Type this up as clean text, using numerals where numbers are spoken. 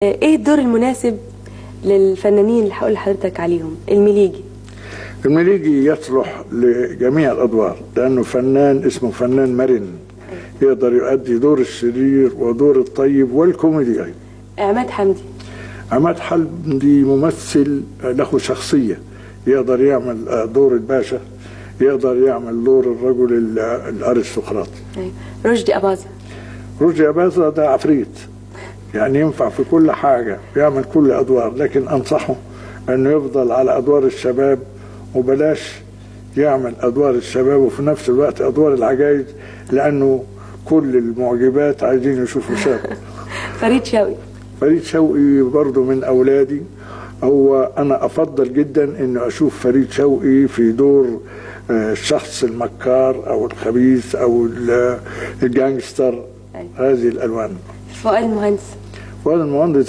ايه الدور المناسب للفنانين اللي هقول لحضرتك عليهم؟ المليجي يصلح لجميع الادوار، لانه فنان اسمه فنان مرن، يقدر يؤدي دور الشرير ودور الطيب والكوميدي ايضا. عماد حمدي ممثل له شخصيه، يقدر يعمل دور الباشا، يقدر يعمل دور الرجل الارستقراطي. رشدي أباظة ده عفريت، يعني ينفع في كل حاجة، يعمل كل الأدوار، لكن أنصحه أنه يفضل على أدوار الشباب وبلاش يعمل أدوار الشباب وفي نفس الوقت أدوار العجائز، لأنه كل المعجبات عايزين يشوفوا شاب. فريد شوقي برضو من أولادي. هو أنا أفضل جدا أنه أشوف فريد شوقي في دور الشخص المكار أو الخبيث أو الجانجستر. هذه الألوان. فؤاد المهندس